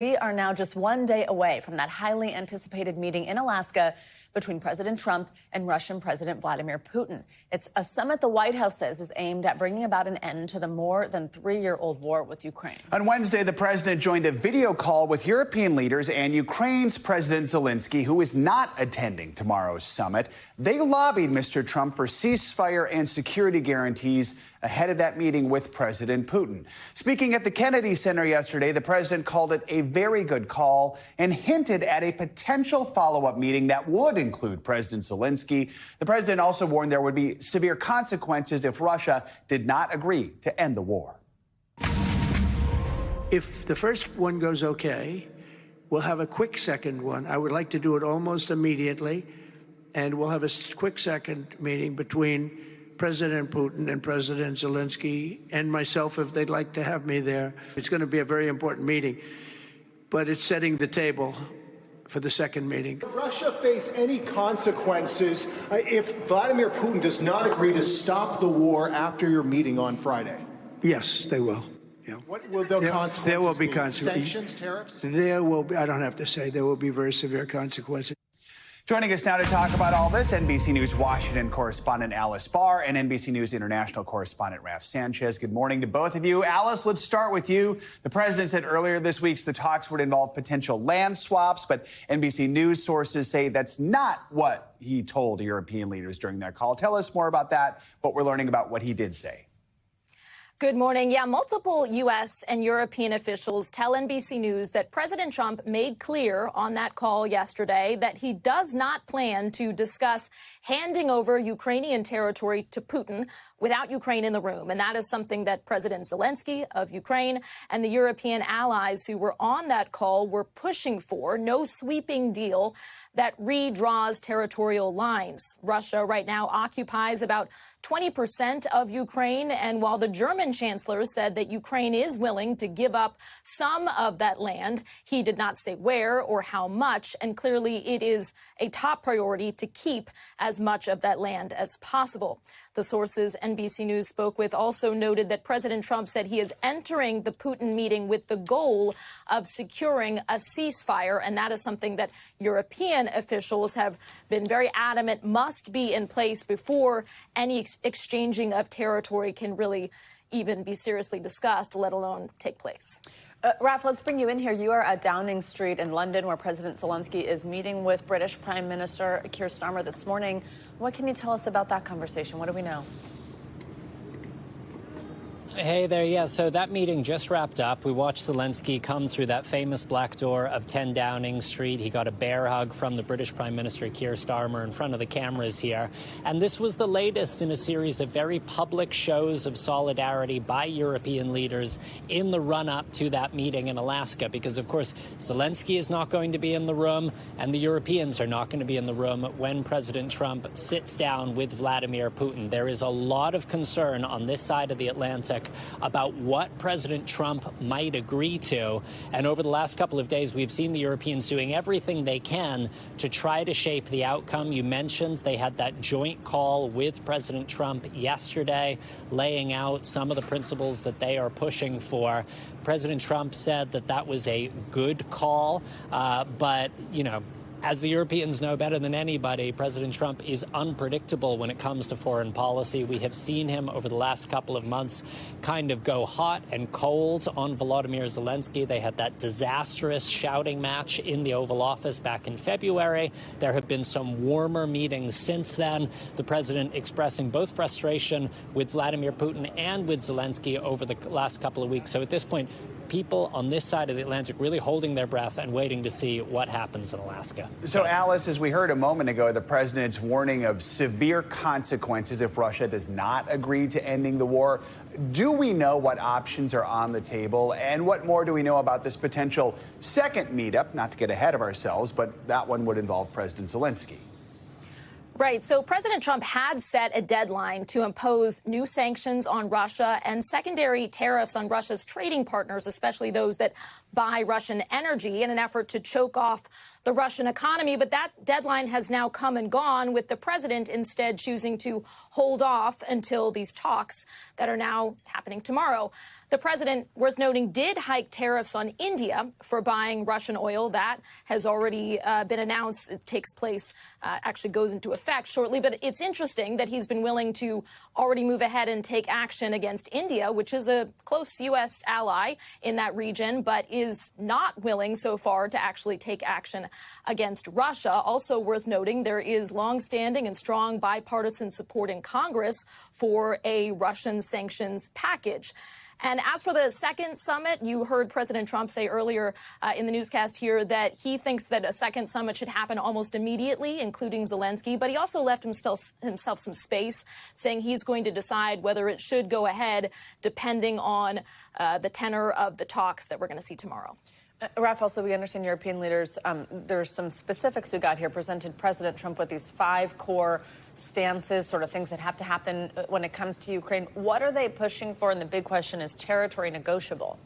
We are now just one day away from that highly anticipated meeting in Alaska between President Trump and Russian President Vladimir Putin. It's a summit the White House says is aimed at bringing about an end to the more than three-year-old war with Ukraine. On Wednesday, the president joined a video call with European leaders and Ukraine's President Zelensky, who is not attending tomorrow's summit. They lobbied Mr. Trump for ceasefire and security guarantees ahead of that meeting with President Putin. Speaking at the Kennedy Center yesterday, the president called it a very good call and hinted at a potential follow-up meeting that would include President Zelensky. The president also warned there would be severe consequences if Russia did not agree to end the war. If the first one goes okay, we'll have a quick second one. I would like to do it almost immediately, and we'll have a quick second meeting between President Putin and President Zelensky and myself, if they'd like to have me there. It's going to be a very important meeting, but it's setting the table for the second meeting. Will Russia face any consequences if Vladimir Putin does not agree to stop the war after your meeting on Friday? Yes, they will. Yeah. What will the consequences There will be be? consequences. Sanctions, tariffs? There will be, I don't have to say, there will be very severe consequences. Joining us now to talk about all this, NBC News Washington correspondent Alice Barr and NBC News International correspondent Raf Sanchez. Good morning to both of you. Alice, let's start with you. The president said earlier this week the talks would involve potential land swaps, but NBC News sources say that's not what he told European leaders during that call. Tell us more about that, what we're learning about what he did say. Good morning. Yeah, multiple U.S. and European officials tell NBC News that President Trump made clear on that call yesterday that he does not plan to discuss handing over Ukrainian territory to Putin without Ukraine in the room. And that is something that President Zelensky of Ukraine and the European allies who were on that call were pushing for. No sweeping deal that redraws territorial lines. Russia right now occupies about 20% of Ukraine, and while the German chancellor said that Ukraine is willing to give up some of that land, he did not say where or how much, and clearly it is a top priority to keep as much of that land as possible. The sources NBC News spoke with also noted that President Trump said he is entering the Putin meeting with the goal of securing a ceasefire, and that is something that European officials have been very adamant must be in place before any exchanging of territory can really even be seriously discussed, let alone take place. Raf, let's bring you in here. You are at Downing Street in London, where President Zelensky is meeting with British Prime Minister Keir Starmer this morning. What can you tell us about that conversation? What do we know? Hey there. Yeah, so that meeting just wrapped up. We watched Zelensky come through that famous black door of 10 Downing Street. He got a bear hug from the British Prime Minister Keir Starmer in front of the cameras here. And this was the latest in a series of very public shows of solidarity by European leaders in the run-up to that meeting in Alaska. Because, of course, Zelensky is not going to be in the room, and the Europeans are not going to be in the room when President Trump sits down with Vladimir Putin. There is a lot of concern on this side of the Atlantic about what President Trump might agree to. And over the last couple of days, we've seen the Europeans doing everything they can to try to shape the outcome. You mentioned they had that joint call with President Trump yesterday, laying out some of the principles that they are pushing for. President Trump said that that was a good call, but, you know, as the Europeans know better than anybody, President Trump is unpredictable when it comes to foreign policy. We have seen him over the last couple of months kind of go hot and cold on Volodymyr Zelensky. They had that disastrous shouting match in the Oval Office back in February. There have been some warmer meetings since then. The president expressing both frustration with Vladimir Putin and with Zelensky over the last couple of weeks. So at this point, people on this side of the Atlantic really holding their breath and waiting to see what happens in Alaska. So, Alice, as we heard a moment ago, the president's warning of severe consequences if Russia does not agree to ending the war. Do we know what options are on the table? And what more do we know about this potential second meetup? Not to get ahead of ourselves, but that one would involve President Zelensky. Right. So President Trump had set a deadline to impose new sanctions on Russia and secondary tariffs on Russia's trading partners, especially those that buy Russian energy in an effort to choke off the Russian economy. But that deadline has now come and gone, with the president instead choosing to hold off until these talks that are now happening tomorrow. The president, worth noting, did hike tariffs on India for buying Russian oil. That has already been announced. It takes place, actually goes into effect shortly. But it's interesting that he's been willing to already move ahead and take action against India, which is a close U.S. ally in that region, but is not willing so far to actually take action against Russia. Also worth noting, there is longstanding and strong bipartisan support in Congress for a Russian sanctions package. And as for the second summit, you heard President Trump say earlier in the newscast here that he thinks that a second summit should happen almost immediately, including Zelensky. But he also left himself some space, saying he's going to decide whether it should go ahead, depending on the tenor of the talks that we're going to see tomorrow. Raphael, so we understand European leaders, there's some specifics we got here, presented President Trump with these 5 core stances, sort of things that have to happen when it comes to Ukraine. What are they pushing for? And the big question is territory negotiable.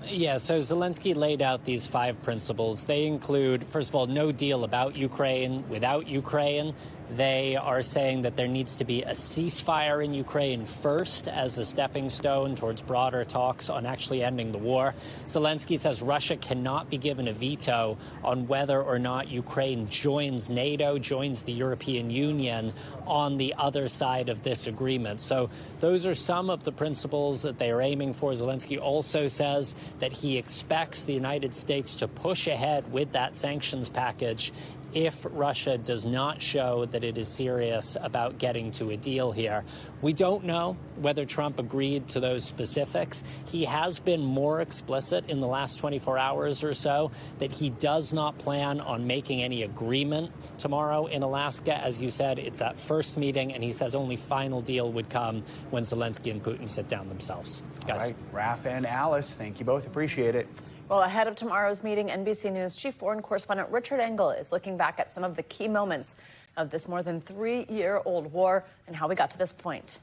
Yeah, so Zelensky laid out these 5 principles. They include, first of all, no deal about Ukraine without Ukraine. They are saying that there needs to be a ceasefire in Ukraine first as a stepping stone towards broader talks on actually ending the war. Zelensky says Russia cannot be given a veto on whether or not Ukraine joins NATO, joins the European Union on the other side of this agreement. So those are some of the principles that they are aiming for. Zelensky also says that he expects the United States to push ahead with that sanctions package if Russia does not show that it is serious about getting to a deal here. We don't know whether Trump agreed to those specifics. He has been more explicit in the last 24 hours or so that he does not plan on making any agreement tomorrow in Alaska. As you said, it's that first meeting, and he says only final deal would come when Zelensky and Putin sit down themselves. Guys. All right, Raph and Alice, thank you both. Appreciate it. Well, ahead of tomorrow's meeting, NBC News chief foreign correspondent Richard Engel is looking back at some of the key moments of this more than 3-year-old war and how we got to this point.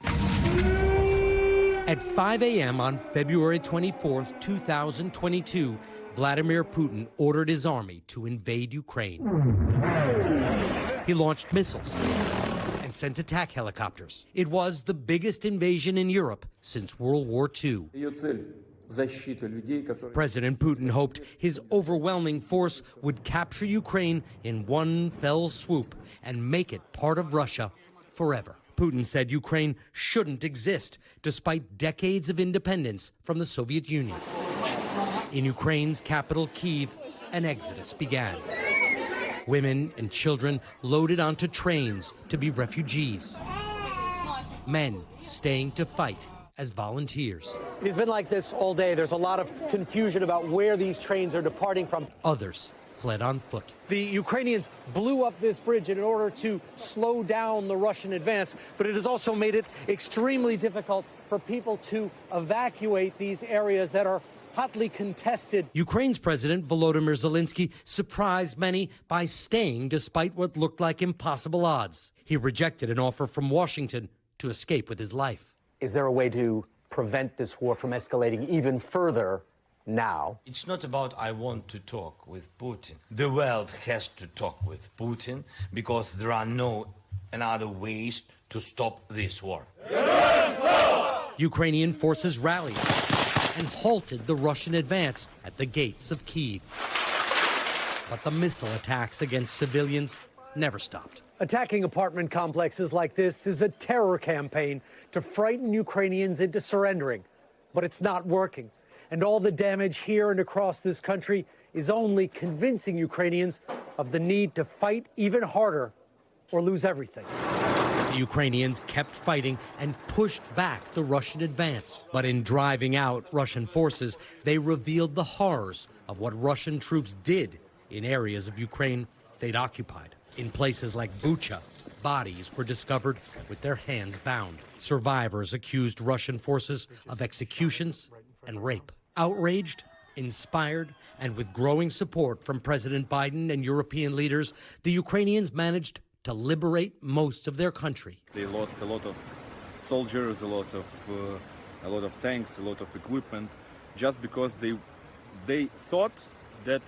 At 5 a.m. on February 24th, 2022, Vladimir Putin ordered his army to invade Ukraine. He launched missiles and sent attack helicopters. It was the biggest invasion in Europe since World War II. President Putin hoped his overwhelming force would capture Ukraine in one fell swoop and make it part of Russia forever. Putin said Ukraine shouldn't exist, despite decades of independence from the Soviet Union. In Ukraine's capital, Kyiv, an exodus began. Women and children loaded onto trains to be refugees. Men staying to fight as volunteers. It has been like this all day. There's a lot of confusion about where these trains are departing from. Others fled on foot. The Ukrainians blew up this bridge in order to slow down the Russian advance, but it has also made it extremely difficult for people to evacuate these areas that are hotly contested. Ukraine's President Volodymyr Zelensky surprised many by staying despite what looked like impossible odds. He rejected an offer from Washington to escape with his life. Is there a way to prevent this war from escalating even further now? It's not about I want to talk with Putin. The world has to talk with Putin because there are no other ways to stop this war. Ukrainian forces rallied and halted the Russian advance at the gates of Kyiv. But the missile attacks against civilians never stopped. Attacking apartment complexes like this is a terror campaign to frighten Ukrainians into surrendering. But it's not working. And all the damage here and across this country is only convincing Ukrainians of the need to fight even harder or lose everything. The Ukrainians kept fighting and pushed back the Russian advance. But in driving out Russian forces, they revealed the horrors of what Russian troops did in areas of Ukraine they'd occupied. In places like Bucha, bodies were discovered with their hands bound. Survivors accused Russian forces of executions and rape. Outraged, inspired, and with growing support from President Biden and European leaders, the Ukrainians managed to liberate most of their country. They lost a lot of soldiers, a lot of a lot of tanks, a lot of equipment, just because they thought that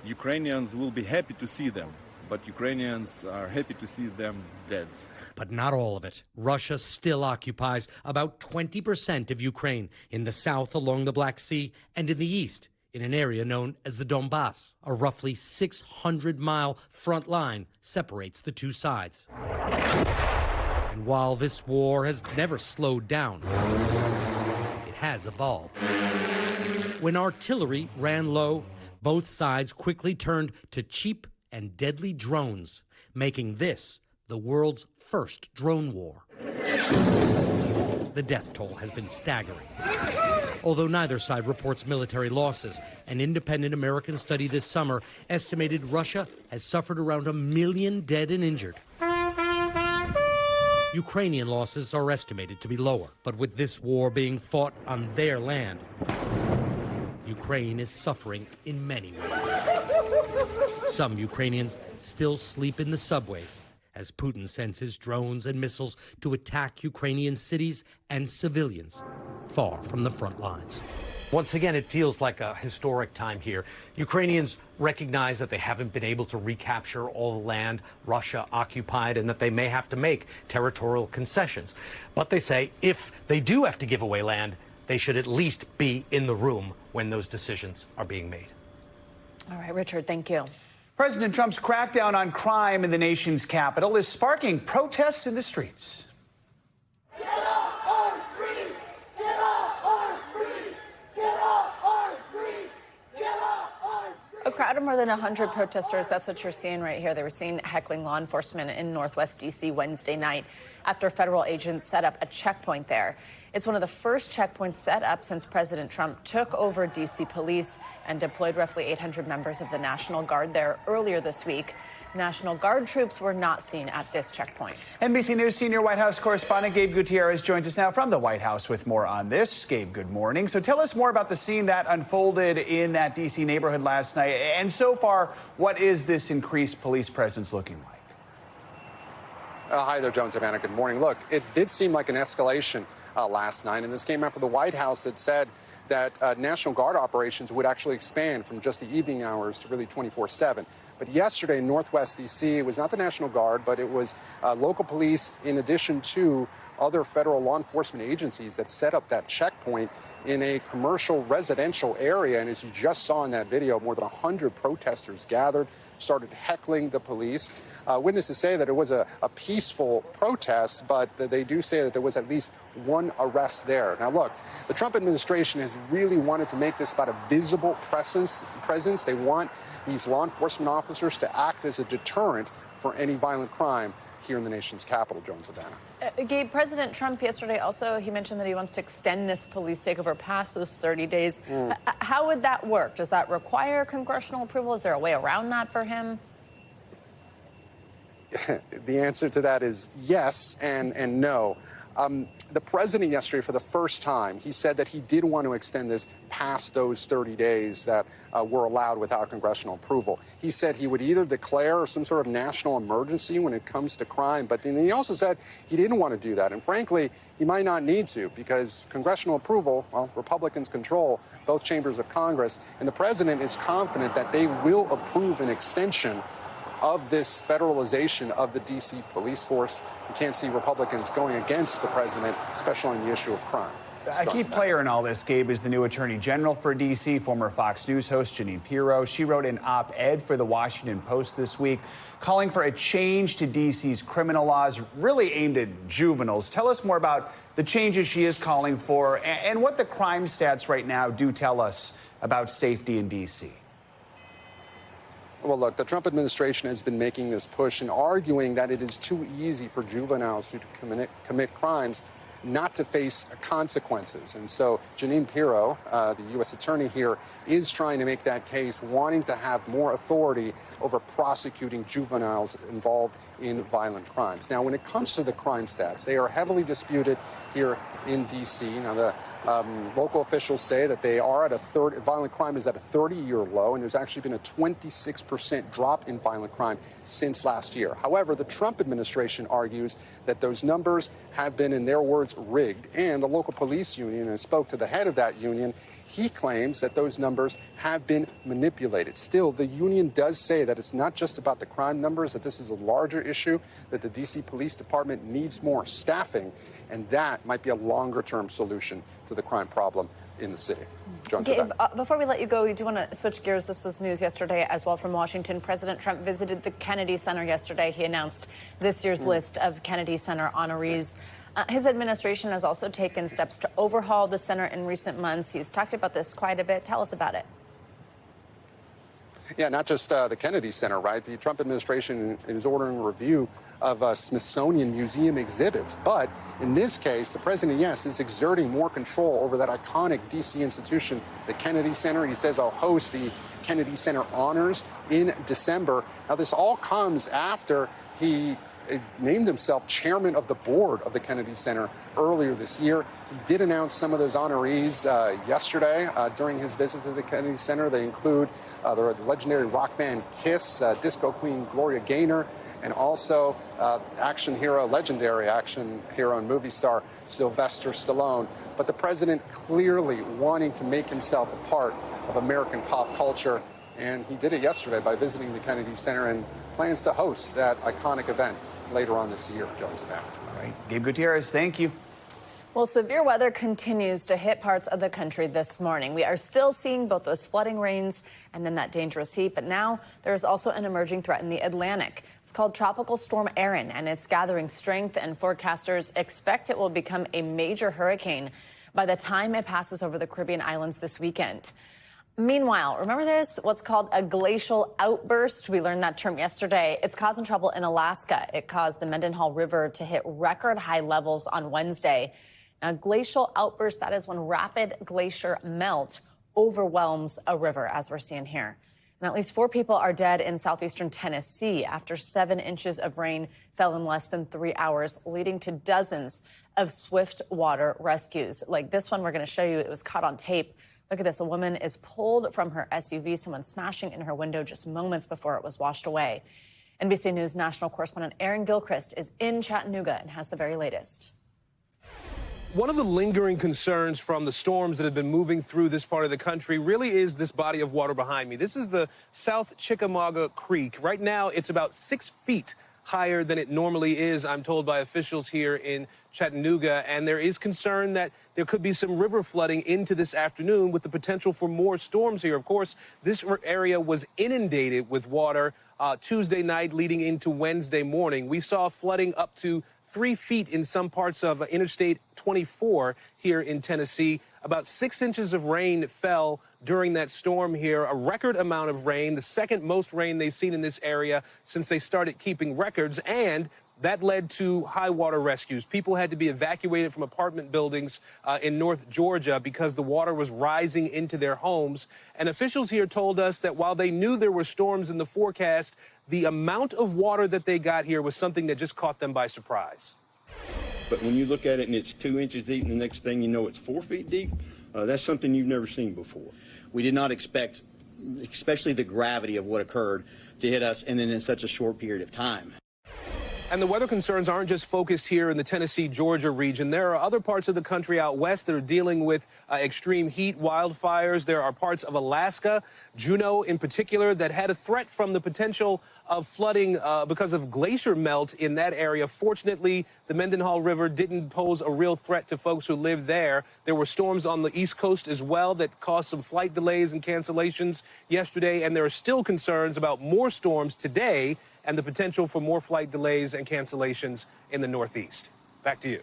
Ukrainians will be happy to see them, but Ukrainians are happy to see them dead. But not all of it. Russia still occupies about 20% of Ukraine, in the south along the Black Sea and in the east in an area known as the Donbass. A roughly 600-mile front line separates the two sides. And while this war has never slowed down, it has evolved. When artillery ran low, both sides quickly turned to cheap and deadly drones, making this the world's first drone war. The death toll has been staggering. Although neither side reports military losses, an independent American study this summer estimated Russia has suffered around 1 million dead and injured. Ukrainian losses are estimated to be lower, but with this war being fought on their land, Ukraine is suffering in many ways. Some Ukrainians still sleep in the subways as Putin sends his drones and missiles to attack Ukrainian cities and civilians far from the front lines. Once again, it feels like a historic time here. Ukrainians recognize that they haven't been able to recapture all the land Russia occupied and that they may have to make territorial concessions. But they say if they do have to give away land, they should at least be in the room when those decisions are being made. All right, Richard, thank you. President Trump's crackdown on crime in the nation's capital is sparking protests in the streets. Get off our streets! Get off our streets! Get off our streets! Get off our streets! A crowd of more than 100 protesters, that's what you're seeing right here. They were seen heckling law enforcement in Northwest D.C. Wednesday night after federal agents set up a checkpoint there. It's one of the first checkpoints set up since President Trump took over D.C. police and deployed roughly 800 members of the National Guard there earlier this week. National Guard troops were not seen at this checkpoint. NBC News senior White House correspondent Gabe Gutierrez joins us now from the White House with more on this. Gabe, good morning. So tell us more about the scene that unfolded in that D.C. neighborhood last night. And so far, what is this increased police presence looking like? Hi there, Joan Savannah. Good morning. Look, it did seem like an escalation last night, and this came after the White House had said that National Guard operations would actually expand from just the evening hours to really 24/7. But yesterday in Northwest D.C., it was not the National Guard, but it was local police in addition to other federal law enforcement agencies that set up that checkpoint in a commercial residential area. And as you just saw in that video, more than 100 protesters gathered, started heckling the police. Witnesses say that it was a peaceful protest, but they do say that there was at least one arrest there. Now, look, the Trump administration has really wanted to make this about a visible presence. They want these law enforcement officers to act as a deterrent for any violent crime here in the nation's capital, Joan Savannah. Gabe, President Trump yesterday also, he mentioned that he wants to extend this police takeover past those 30 days. How would that work? Does that require congressional approval? Is there a way around that for him? The answer to that is yes and no. The president yesterday, for the first time, he said that he did want to extend this past those 30 days that were allowed without congressional approval. He said he would either declare some sort of national emergency when it comes to crime, but then he also said he didn't want to do that. And frankly, he might not need to, because congressional approval, well, Republicans control both chambers of Congress, and the president is confident that they will approve an extension of this federalization of the D.C. police force. We can't see Republicans going against the president, especially on the issue of crime. A key player in all this, Gabe, is the new Attorney General for D.C., former Fox News host Jeanine Pirro. She wrote an op-ed for the Washington Post this week calling for a change to D.C.'s criminal laws, really aimed at juveniles. Tell us more about the changes she is calling for and what the crime stats right now do tell us about safety in D.C. Well, look, the Trump administration has been making this push and arguing that it is too easy for juveniles who commit crimes not to face consequences. And so Jeanine Pirro, the U.S. attorney here, is trying to make that case, wanting to have more authority over prosecuting juveniles involved in violent crimes. Now, when it comes to the crime stats, they are heavily disputed here in D.C. Now, the local officials say that they are at violent crime is at a 30-year low, and there's actually been a 26% drop in violent crime since last year. However, the Trump administration argues that those numbers have been, in their words, rigged, and the local police union, and I spoke to the head of that union, he claims that those numbers have been manipulated. Still, the union does say that it's not just about the crime numbers, that this is a larger issue, that the D.C. Police Department needs more staffing, and that might be a longer-term solution to the crime problem in the city. Gabe, before we let you go, we do want to switch gears. This was news yesterday as well from Washington. President Trump visited the Kennedy Center yesterday. He announced this year's list of Kennedy Center honorees. His administration has also taken steps to overhaul the center in recent months. He's talked about this quite a bit. Tell us about it. Yeah, not just the Kennedy Center, right? The Trump administration is ordering a review of Smithsonian Museum exhibits. But in this case, the president, yes, is exerting more control over that iconic D.C. institution, the Kennedy Center. He says I'll host the Kennedy Center Honors in December. Now, this all comes after he named himself chairman of the board of the Kennedy Center earlier this year. He did announce some of those honorees yesterday during his visit to the Kennedy Center. They include the legendary rock band Kiss, disco queen Gloria Gaynor, and also legendary action hero and movie star Sylvester Stallone. But the president clearly wanting to make himself a part of American pop culture, and he did it yesterday by visiting the Kennedy Center and plans to host that iconic event later on this year, Jones and Matt. All right, Gabe Gutierrez, thank you. Well, severe weather continues to hit parts of the country this morning. We are still seeing both those flooding rains and then that dangerous heat. But now there's also an emerging threat in the Atlantic. It's called Tropical Storm Erin, and it's gathering strength, and forecasters expect it will become a major hurricane by the time it passes over the Caribbean islands this weekend. Meanwhile, remember this? What's called a glacial outburst. We learned that term yesterday. It's causing trouble in Alaska. It caused the Mendenhall River to hit record high levels on Wednesday. Now, glacial outburst, that is when rapid glacier melt overwhelms a river, as we're seeing here. And at least 4 people are dead in southeastern Tennessee after 7 inches of rain fell in less than 3 hours, leading to dozens of swift water rescues. Like this one we're going to show you. It was caught on tape. Look at this. A woman is pulled from her SUV, someone smashing in her window just moments before it was washed away. NBC News national correspondent Aaron Gilchrist is in Chattanooga and has the very latest. One of the lingering concerns from the storms that have been moving through this part of the country really is this body of water behind me. This is the South Chickamauga Creek. Right now, it's about 6 feet higher than it normally is, I'm told by officials here in Chattanooga, and there is concern that there could be some river flooding into this afternoon with the potential for more storms here. Of course, this area was inundated with water Tuesday night leading into Wednesday morning. We saw flooding up to 3 feet in some parts of Interstate 24 here in Tennessee. About 6 inches of rain fell during that storm here, a record amount of rain, the second most rain they've seen in this area since they started keeping records, and that led to high water rescues. People had to be evacuated from apartment buildings in North Georgia because the water was rising into their homes. And officials here told us that while they knew there were storms in the forecast, the amount of water that they got here was something that just caught them by surprise. But when you look at it and it's 2 inches deep and the next thing you know it's 4 feet deep, that's something you've never seen before. We did not expect, especially the gravity of what occurred, to hit us and then in such a short period of time. And the weather concerns aren't just focused here in the Tennessee-Georgia region. There are other parts of the country out west that are dealing with extreme heat, wildfires. There are parts of Alaska, Juneau in particular, that had a threat from the potential of flooding because of glacier melt in that area. Fortunately, the Mendenhall River didn't pose a real threat to folks who live there. There were storms on the East Coast as well that caused some flight delays and cancellations yesterday, and there are still concerns about more storms today and the potential for more flight delays and cancellations in the Northeast. Back to you.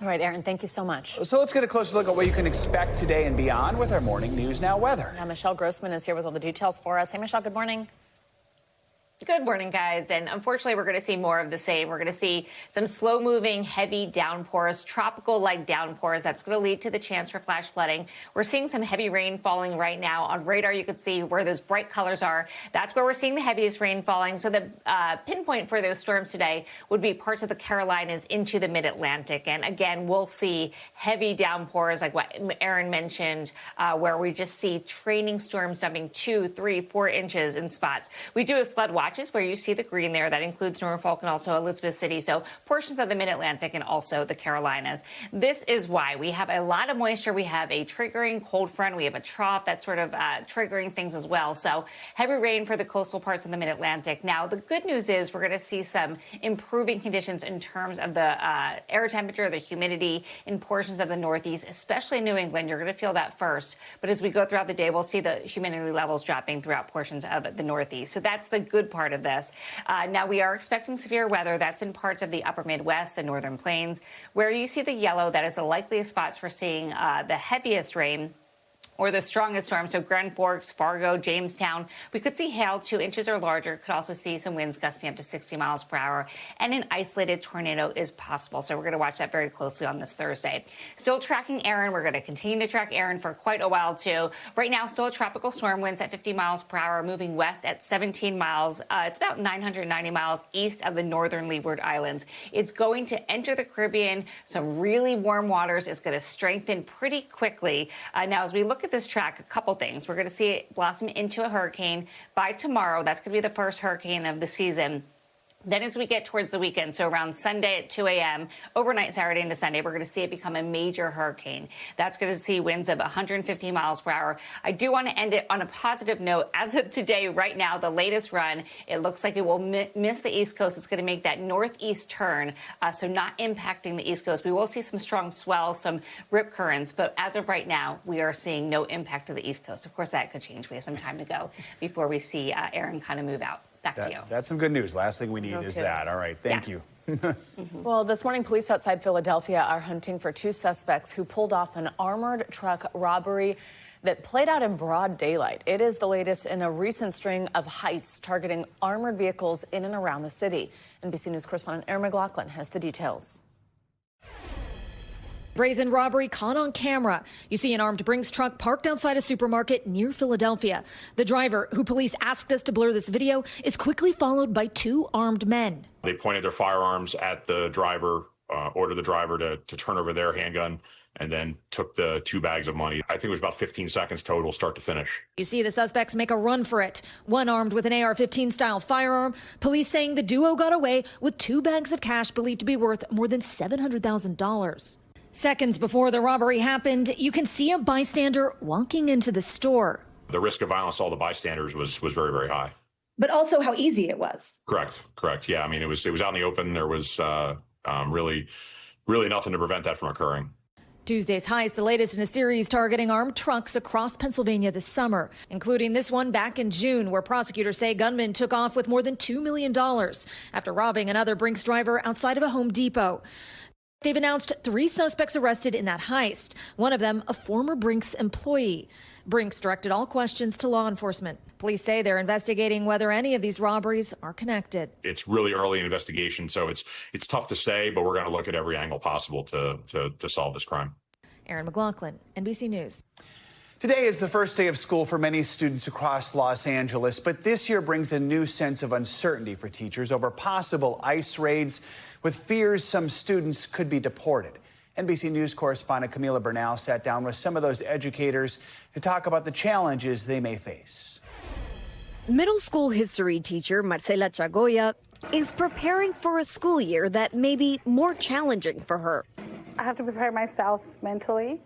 All right, Aaron, thank you so much. So let's get a closer look at what you can expect today and beyond with our morning News Now weather. Now, Michelle Grossman is here with all the details for us. Hey, Michelle, good morning. Good morning, guys. And unfortunately, we're going to see more of the same. We're going to see some slow-moving, heavy downpours, tropical-like downpours. That's going to lead to the chance for flash flooding. We're seeing some heavy rain falling right now. On radar, you can see where those bright colors are. That's where we're seeing the heaviest rain falling. So the pinpoint for those storms today would be parts of the Carolinas into the mid-Atlantic. And again, we'll see heavy downpours like what Aaron mentioned, where we just see training storms dumping 2, 3, 4 inches in spots. We do have flood watches where you see the green there. That includes Norfolk and also Elizabeth City, so portions of the mid-Atlantic and also the Carolinas. This is why we have a lot of moisture. We have a triggering cold front. We have a trough that's sort of triggering things as well. So heavy rain for the coastal parts of the mid-Atlantic. Now, the good news is we're going to see some improving conditions in terms of the air temperature, the humidity in portions of the Northeast, especially New England. You're going to feel that first. But as we go throughout the day, we'll see the humidity levels dropping throughout portions of the Northeast. So that's the good part of this. Now, we are expecting severe weather. That's in parts of the upper Midwest and northern plains. Where you see the yellow, that is the likeliest spots for seeing the heaviest rain or the strongest storm. So Grand Forks, Fargo, Jamestown, we could see hail 2 inches or larger. Could also see some winds gusting up to 60 miles per hour. And an isolated tornado is possible. So we're going to watch that very closely on this Thursday. Still tracking Aaron. We're going to continue to track Aaron for quite a while, too. Right now, still a tropical storm, winds at 50 miles per hour, moving west at 17 miles. It's about 990 miles east of the northern Leeward Islands. It's going to enter the Caribbean, some really warm waters. It's going to strengthen pretty quickly. Now, as we look at this track, a couple things. We're going to see it blossom into a hurricane by tomorrow. That's going to be the first hurricane of the season. Then as we get towards the weekend, so around Sunday at 2 a.m., overnight Saturday into Sunday, we're going to see it become a major hurricane. That's going to see winds of 150 miles per hour. I do want to end it on a positive note. As of today, right now, the latest run, it looks like it will miss the East Coast. It's going to make that northeast turn, so not impacting the East Coast. We will see some strong swells, some rip currents, but as of right now, we are seeing no impact to the East Coast. Of course, that could change. We have some time to go before we see Aaron kind of move out. Back to you. That's some good news. Last thing we need is that. All right. Thank you. Well, this morning, police outside Philadelphia are hunting for 2 suspects who pulled off an armored truck robbery that played out in broad daylight. It is the latest in a recent string of heists targeting armored vehicles in and around the city. NBC News correspondent Aaron McLaughlin has the details. Brazen robbery caught on camera. You see an armed Brinks truck parked outside a supermarket near Philadelphia. The driver, who police asked us to blur this video, is quickly followed by 2 armed men. They pointed their firearms at the driver, ordered the driver to turn over their handgun, and then took the 2 bags of money. I think it was about 15 seconds total, start to finish. You see the suspects make a run for it. One armed with an AR-15 style firearm. Police saying the duo got away with 2 bags of cash believed to be worth more than $700,000. Seconds before the robbery happened, you can see a bystander walking into the store. The risk of violence to all the bystanders was very, very high. But also how easy it was. Correct. Yeah, I mean, it was out in the open. There was really nothing to prevent that from occurring. Tuesday's heist, the latest in a series targeting armed trucks across Pennsylvania this summer, including this one back in June, where prosecutors say gunmen took off with more than $2 million after robbing another Brinks driver outside of a Home Depot. They've announced 3 suspects arrested in that heist, one of them a former Brinks employee. Brinks directed all questions to law enforcement. Police say they're investigating whether any of these robberies are connected. It's really early investigation, so it's tough to say, but we're going to look at every angle possible to solve this crime. Aaron McLaughlin, NBC News. Today is the first day of school for many students across Los Angeles, but this year brings a new sense of uncertainty for teachers over possible ICE raids, with fears some students could be deported. NBC News correspondent Camila Bernal sat down with some of those educators to talk about the challenges they may face. Middle school history teacher Marcela Chagoya is preparing for a school year that may be more challenging for her. I have to prepare myself mentally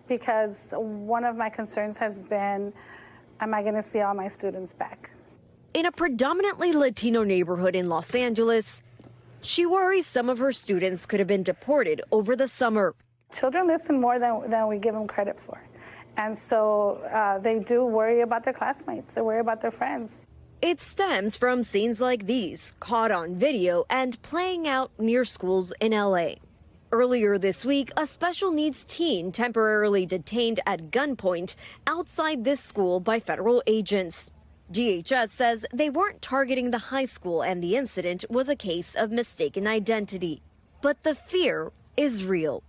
because one of my concerns has been, am I going to see all my students back? In a predominantly Latino neighborhood in Los Angeles, she worries some of her students could have been deported over the summer. Children listen more than we give them credit for. And so they do worry about their classmates. They worry about their friends. It stems from scenes like these, caught on video and playing out near schools in LA. Earlier this week, a special needs teen temporarily detained at gunpoint outside this school by federal agents. DHS says they weren't targeting the high school and the incident was a case of mistaken identity. But the fear is real.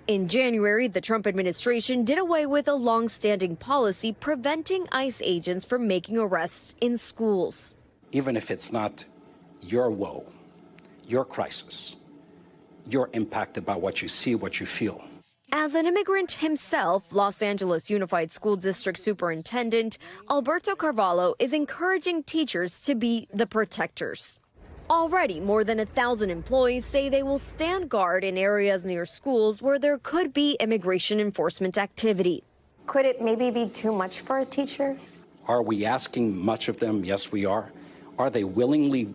In January, the Trump administration did away with a long-standing policy preventing ICE agents from making arrests in schools. Even if it's not your woe, your crisis, you're impacted by what you see, what you feel. As an immigrant himself, Los Angeles Unified School District Superintendent Alberto Carvalho is encouraging teachers to be the protectors. Already, more than 1,000 employees say they will stand guard in areas near schools where there could be immigration enforcement activity. Could it maybe be too much for a teacher? Are we asking much of them? Yes, we are. Are they willingly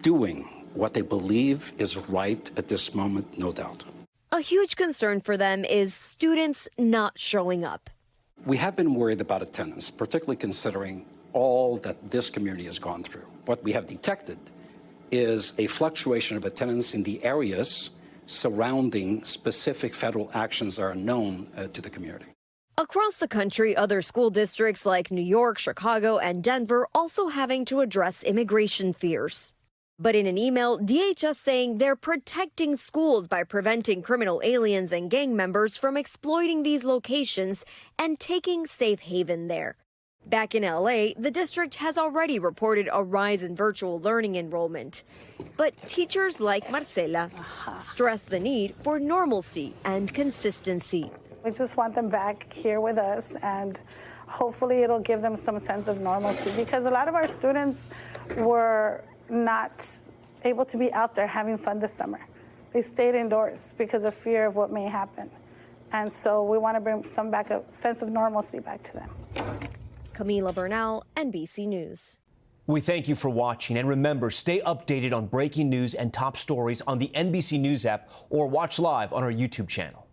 doing what they believe is right at this moment? No doubt. A huge concern for them is students not showing up. We have been worried about attendance, particularly considering all that this community has gone through. What we have detected is a fluctuation of attendance in the areas surrounding specific federal actions that are known to the community. Across the country, other school districts like New York, Chicago, and Denver also having to address immigration fears. But in an email, DHS saying they're protecting schools by preventing criminal aliens and gang members from exploiting these locations and taking safe haven there. Back in LA, the district has already reported a rise in virtual learning enrollment. But teachers like Marcela stress the need for normalcy and consistency. We just want them back here with us, and hopefully it'll give them some sense of normalcy, because a lot of our students were not able to be out there having fun this summer. They stayed indoors because of fear of what may happen. And so we want to bring some back, a sense of normalcy back to them. Camila Bernal, NBC News. We thank you for watching, and remember, stay updated on breaking news and top stories on the NBC News app or watch live on our YouTube channel.